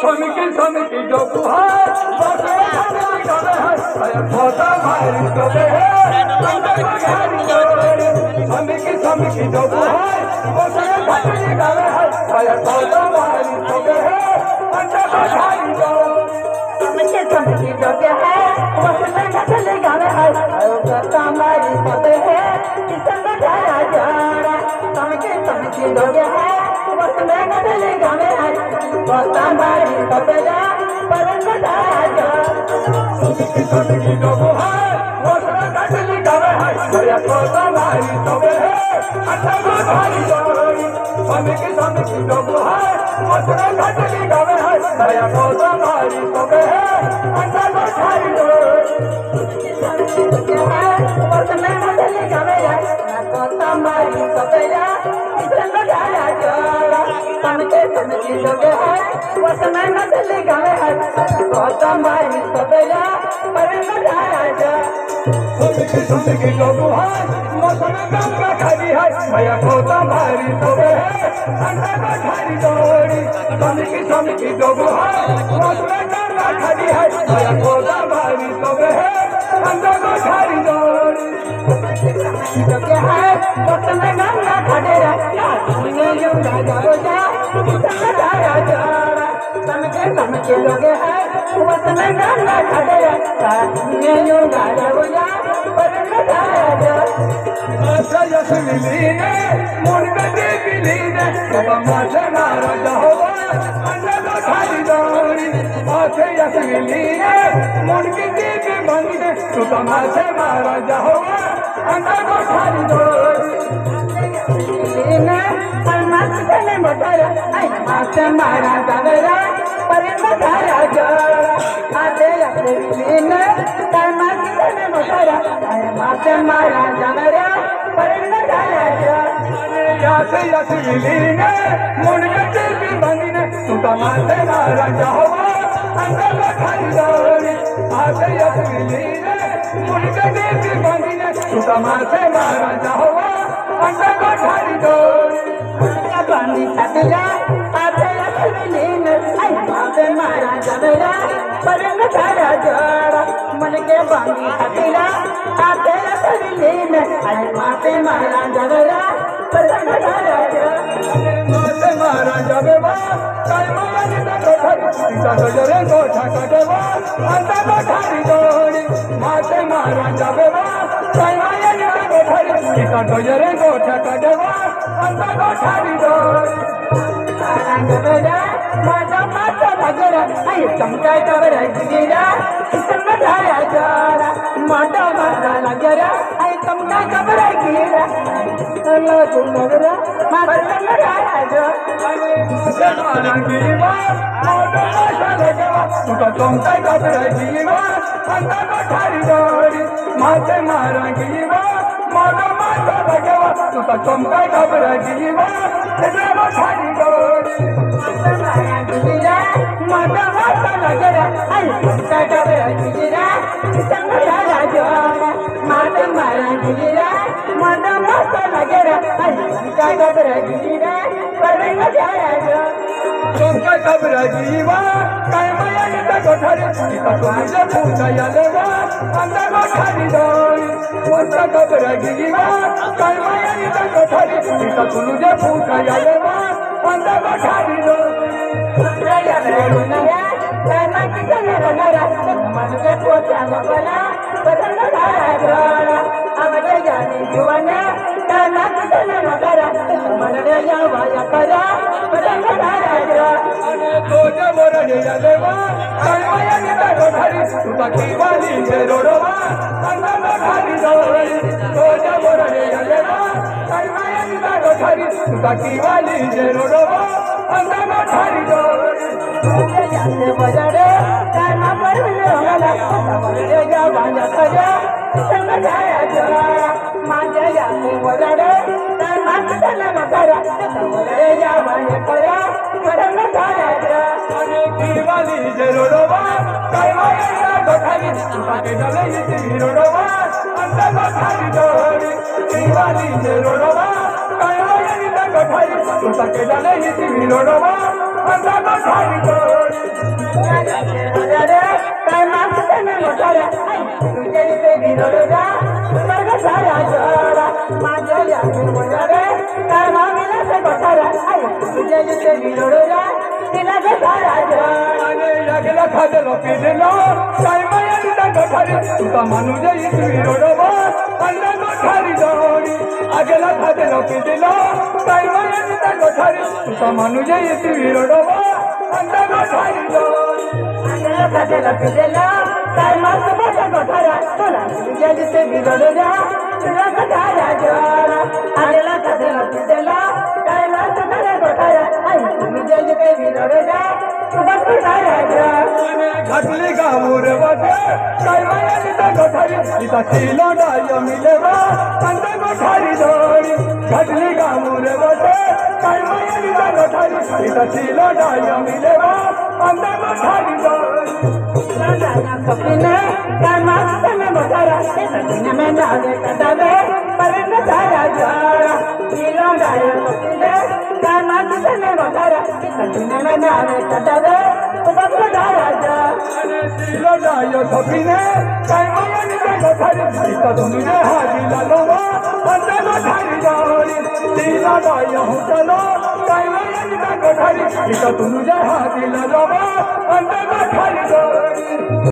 स्वामी की जो बुहार खोता भारी कबे है स्वामी की जो बुहार खोता भारी कबे है की जो है उसमें घटले गावे है खोता भारी कबे है किसने ढाया जाना समझे जो है उसमें घटले गावे है खोता भारी कबे है परम ढाया जाना स्वामी की जो बुहार खोता घटले गावे है खोता भारी कबे है भारी स्वामी की जो बुहार खोता घटले गावे है खोता भारी कबे है भारी उसमें घटले गावे है खोता भारी कबे है किसने ढाया जाना समझे जो है उसमें घटले गावे है खोता भारी कबे है परम ढाया जाना स्वामी की जो बुहार मौसम गंगा खड़ी है भैया खोता भारी कबे है भारी दौड़ी स्वामी की जो बुहार मौसम गंगा खड़ी है भैया खोता भारी कबे है भारी दौड़ी है उसमें गंगा खड़े रहना समझे लोग है उसमें गंगा खड़े रहता महाराजा मारा जावेरा परे मधारा जोड़ा आधे अपने कर्मा किसने मधारा माते मारा जावेरा परे मधारा जोड़ा ने मुनगटे भी बनी ने तू तमाशे मारा जावा अंदर खाली दौड़ी आधे असली ने मुनगटे भी बनी ने तू तमाशे मारा जावा अंदर खाली दौड़ी बांधी सटला आधे असली ने माते मारा जावेरा परे मधारा जोड़ा मन के बांधी सटला आधे असली ने माते मारा जावेरा परे मधारा माते मारा जावेवा काय माने तो जरे गोठा काटेवा अंदर खाली दौड़ी माते मारा जावेवा काय माने तो जरे गोठा काटेवा अंदर खाली दौड़ी माता माता भगरा आई चमका कवरा गिरा किसने ढाया जाना माता माता लगरा आई चमका कवरा गिरा अल्लाह तुम लगरा माता ढाया जाना गिवा माता माता लगवा तुका चमका कवरा गिवा अंदर खाली दौड़ी माते मारा गिवा माता माता लगवा तुका चमका कवरा गिवा अंदर खाली दौड़ी माता माता लगरा आई चमका कवरा गिरा किसने ढाया जाना माता मारा गिरा माता माता लगरा आई चमका कवरा गिरा परे ढाया जाना चमका कवरा गिवा काय माया कोठारी तुझे पूछा यालेवा अंदर खाली दौड़ी चमका कवरा गिवा काय माया कोठारी तुझे पूछा यालेवा अंदर खाली दौड़ी Andando विरोधा स्वर्ग सारा जोड़ा माझ्या या रे काय मागला से कोठारा आई तुझे जिथे विरोधा तिला ग सारा जोड़ा आणि लागला खादलो पिदलो काय माया ता कोठारी तुका मानू जाई विरोडवा अंडा कोठारी जोडी आगला खादलो पिदलो काय माया ता कोठारी तुका मानू जाई विरोडवा अंडा कोठारी जोडी आगला खादलो पिदलो काय मागला से कोठारा तुला तुझे जिथे विरोधा तिला ग सारा जोड़ा आगला खादलो पिदलो काय मागला से कोठारा आई तुझे जिथे विरोधा तुका सारा जोड़ा घाटली गावूर वाटे काय माया ता कोठारी इता शिलो डाय मिलेवा अंडा कोठारी जोडी घाटली गावूर वाटे काय माया ता कोठारी इता शिलो डाय मिलेवा अंडा कोठारी जोडी सपने काय मागते में मोटारा सपने में नावे कटावे परन सारा जोड़ा किलो डायो सपने काय मागते में मोटारा सपने में नावे कटावे सब सारा जोड़ा शिलो डाय सपने काय माया ता कोठारी इता तुझे हाजी लालोवा अंडा कोठारी जोडी शिलो डाय चलो काय माया ता कोठारी इता तुझे हाजी लालोवा अंडा कोठारी जोडी